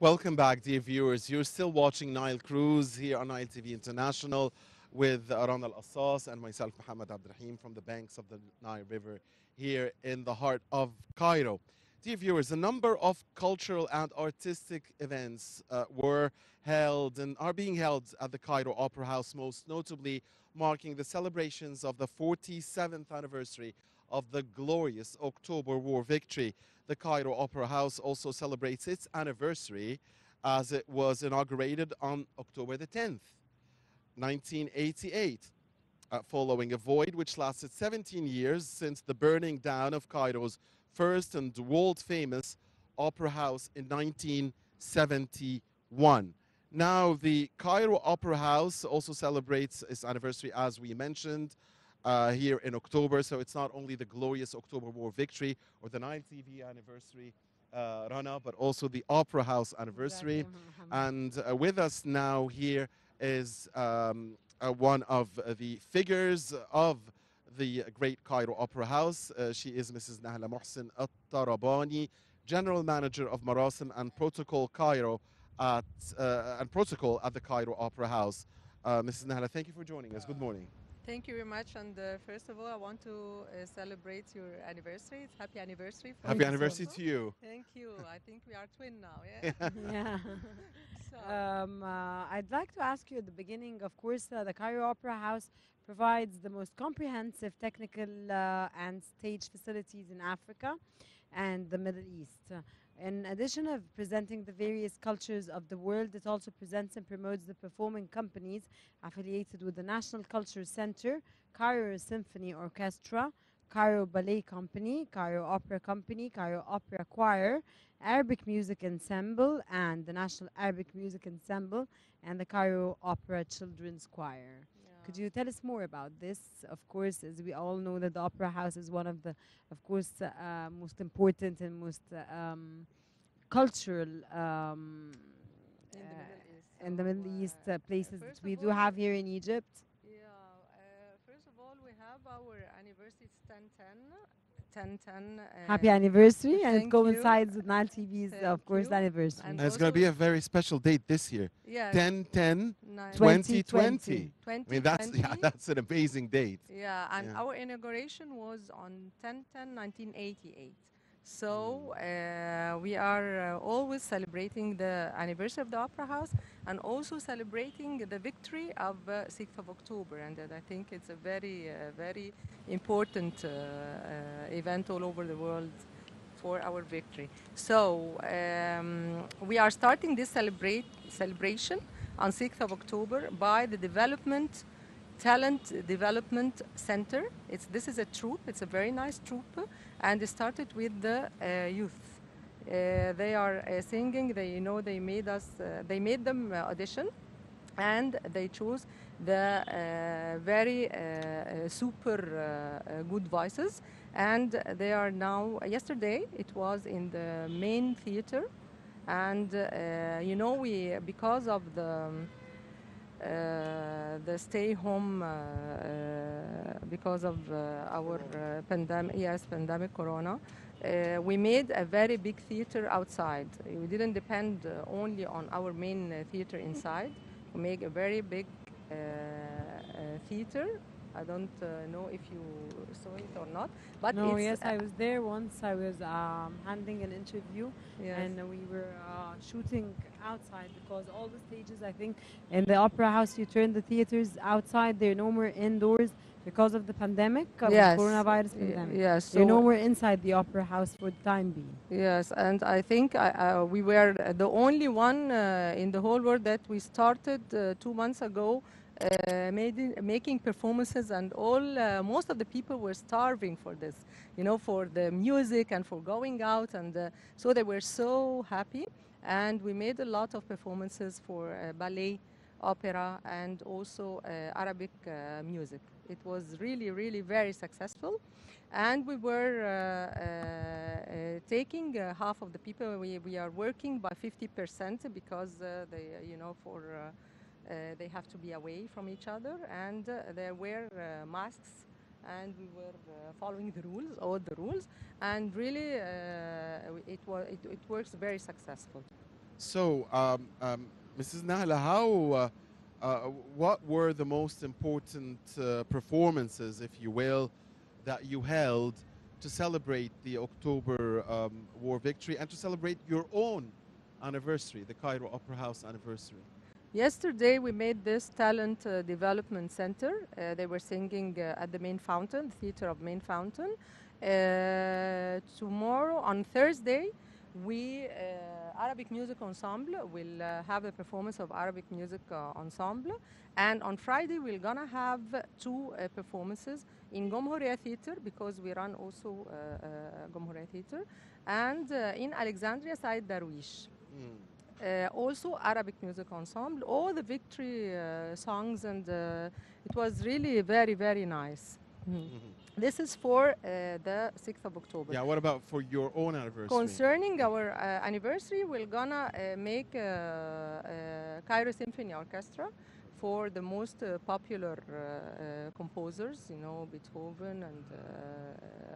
Welcome back, dear viewers. You're still watching Nile Cruise here on Nile TV International with Rana Al-Assas and myself, Muhammad Abdurrahim, from the banks of the Nile River here in the heart of Cairo. Dear viewers, a number of cultural and artistic events were held and are being held at the Cairo Opera House, most notably marking the celebrations of the 47th anniversary of the glorious October War victory. The Cairo Opera House also celebrates its anniversary as it was inaugurated on October the 10th, 1988, following a void which lasted 17 years since the burning down of Cairo's first and world-famous opera house in 1971. Now, the Cairo Opera House also celebrates its anniversary, as we mentioned, here in October. So it's not only the glorious October War victory or the Nile TV anniversary Rana, but also the Opera House anniversary. Exactly. And with us now here is one of the figures of the Great Cairo Opera House. She is Mrs. Nahla Mohsen at Tarabany, General Manager of Marasim and Protocol Cairo at the Cairo Opera House. Mrs. Nahla, thank you for joining us. Good morning. Thank you very much. And first of all, I want to celebrate your anniversary. It's happy anniversary for Happy us anniversary also. to you. Thank you. I think we are twin now, yeah? Yeah. So, I'd like to ask you at the beginning, of course, the Cairo Opera House provides the most comprehensive technical and stage facilities in Africa and the Middle East. In addition of presenting the various cultures of the world, it also presents and promotes the performing companies affiliated with the National Culture Center, Cairo Symphony Orchestra, Cairo Ballet Company, Cairo Opera Company, Cairo Opera Choir, Arabic Music Ensemble, and the National Arabic Music Ensemble, and the Cairo Opera Children's Choir. Could yeah. you tell us more about this? Of course, as we all know that the Opera House is one of the, of course, most important and most cultural In the Middle East. in the Middle East places that First we of do all, have here in Egypt. yeah, first of all, we have our anniversary. It's 1010. Happy anniversary, and it Thank you. coincides with Nile TV's, Thank of course, you. anniversary. And And it's going to also, be a very special date this year. yes, 10-10 nine- 2020. 2020. I mean, that's 2020. that's an amazing date. Yeah, and Yeah. our inauguration was on 10/10/1988. So we are always celebrating the anniversary of the Opera House and also celebrating the victory of 6th of October. And I think it's a very important event all over the world for our victory. So we are starting this celebration on 6th of October by the Talent Development Center. This is a troupe. It's a very nice troupe, and it started with the youth. They are singing. They made us. They made them audition, and they chose the very super good voices. And they are now. Yesterday, it was in the main theater, and we because of the stay home because of our pandemic corona. We made a very big theater outside. We didn't depend only on our main theater inside. We made a very big theater. I don't know if you saw it or not, but No, it's yes, I was there once. I was handling an interview, yes. and we were shooting outside because all the stages, I think, in the Opera House, you turn the theaters outside. They're no more indoors because of the pandemic, of Yes. the coronavirus pandemic. Yes, They're so no more inside the Opera House for the time being. yes, and I think we were the only one in the whole world that we started 2 months ago making performances, and most of the people were starving for this, for the music and for going out, and so they were so happy. And we made a lot of performances for ballet, opera, and also Arabic music. It was really very successful. And we were taking half of the people. We are working by 50% because they have to be away from each other, and they wear masks, and we were following all the rules, and really it works very successful. So, Mrs. Nahla, what were the most important performances, if you will, that you held to celebrate the October War victory and to celebrate your own anniversary, the Cairo Opera House anniversary? Yesterday, we made this talent development center. They were singing at the main fountain, the theater of main fountain. Tomorrow, on Thursday, we Arabic music ensemble will have a performance of Arabic music ensemble, and on Friday we're gonna have two performances in Gomhoria Theater, because we run also Gomhoria Theater, and in Alexandria Said Darwish. Also Arabic music ensemble, all the victory songs, and it was really very, very nice. This is for the 6th of October. Yeah, what about for your own anniversary? Concerning our anniversary, we're gonna make Cairo Symphony Orchestra for the most popular composers, you know, Beethoven and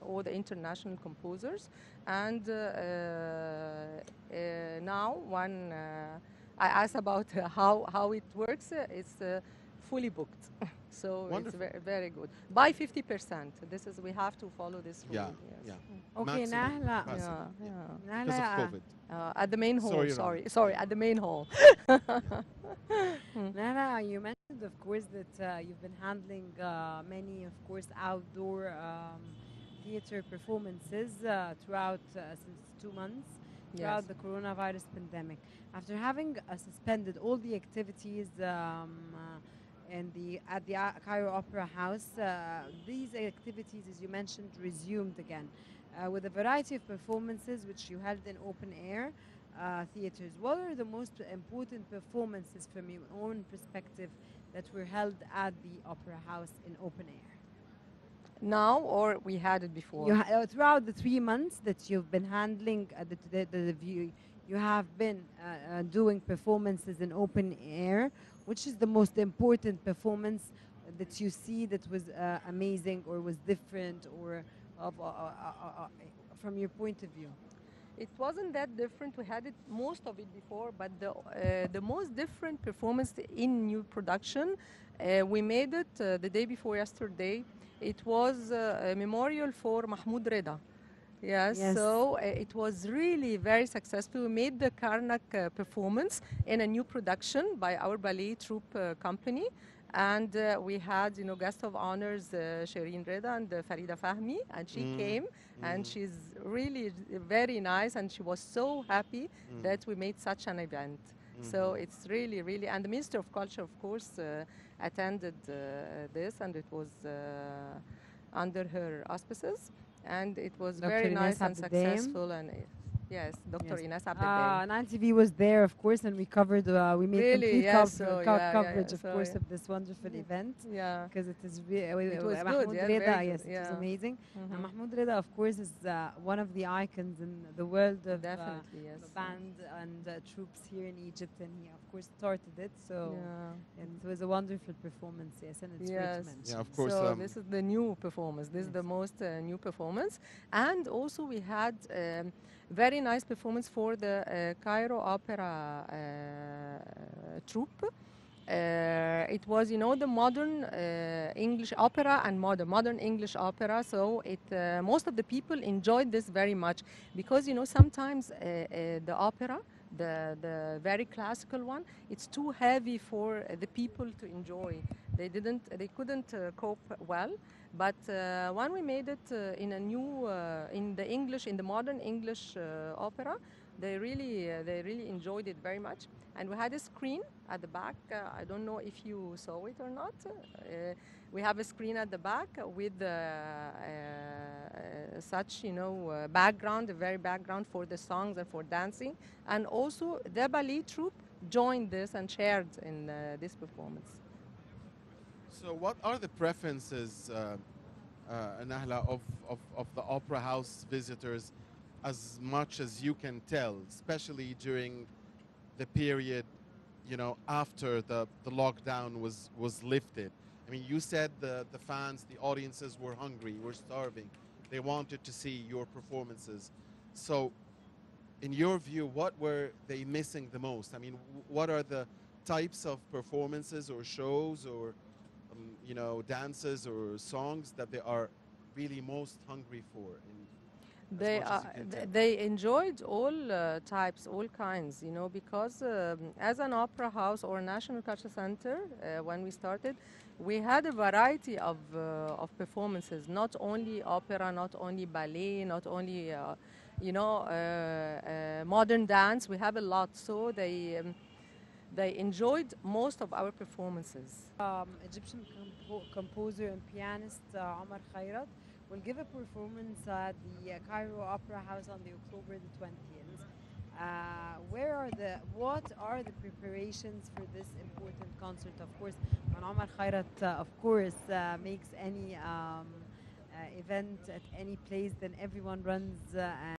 all the international composers. And now, one I asked about how it works. It's fully booked, so Wonderful. it's very, very good. By 50%. This is, we have to follow this rule. Yeah, Yes. yeah. Okay, Maximum Nahla. capacity, Yeah, yeah. because of Nahla, COVID. At the main hall. Sorry, Sorry, at the main hall. Nahla, you mentioned, of course, that you've been handling many, of course, outdoor theater performances throughout since 2 months, throughout Yes. the coronavirus pandemic. After having suspended all the activities at the Cairo Opera House, these activities, as you mentioned, resumed again with a variety of performances which you held in open air theaters. What are the most important performances from your own perspective that were held at the Opera House in open air? Now, or we had it before? Throughout the 3 months that you've been handling the view, you have been doing performances in open air. Which is the most important performance that you see that was amazing or was different, or from your point of view? It wasn't that different. We had it, most of it before, but the most different performance in new production, we made it the day before yesterday. It was a memorial for Mahmoud Reda. Yes, Yes. so it was really very successful. We made the Karnak performance in a new production by our ballet troupe company. And we had, you know, guest of honors, Shireen Reda and Farida Fahmi, and she came, and she's really very nice, and she was so happy that we made such an event. So it's really, really, and the Minister of Culture, of course, attended this, and it was under her auspices, and it was Dr. very Ines nice and Abdeldaim. successful. And yes, Dr. Yes. Ines Abdeldaim. Nile TV was there, of course, and we covered. We made Really? complete Yes, so coverage, of so course, of this wonderful event. Yeah. Because it is It was good, Mahmoud yeah, Reda, very yes, good, it was yeah. amazing. Mhm. And Mahmoud Reda, of course, is one of the icons in the world of Definitely, yes. band and troops here in Egypt, and he, of course, started it. So Yeah. it was a wonderful performance, yes, and it's great to Yes. mention. Yeah, of course. So this is the new performance. This is Yes. the most new performance, and also we had very nice performance for the Cairo Opera troupe. It was, you know, the modern English opera and modern English opera. So it most of the people enjoyed this very much, because, you know, sometimes the opera, the very classical one, it's too heavy for the people to enjoy. They couldn't cope well. But when we made it in a new, in the modern English opera, they really enjoyed it very much. And we had a screen at the back. I don't know if you saw it or not. We have a screen at the back with such, you know, background, a very background for the songs and for dancing. And also the ballet troupe joined this and shared in this performance. So, what are the preferences, Nahla, of the Opera House visitors, as much as you can tell, especially during the period, you know, after the lockdown was lifted? I mean, you said the fans, the audiences were hungry, were starving. They wanted to see your performances. So, in your view, what were they missing the most? I mean, what are the types of performances or shows or dances or songs that they are really most hungry for, in as They much as are, you can tell? they enjoyed all types, all kinds, because as an opera house or national culture center, when we started, we had a variety of performances, not only opera, not only ballet, not only modern dance. We have a lot, so they enjoyed most of our performances. Egyptian composer and pianist Omar Khairat will give a performance at the Cairo Opera House on the October the 20th. What are the preparations for this important concert? Of course, when Omar Khairat, of course, makes any event at any place, then everyone runs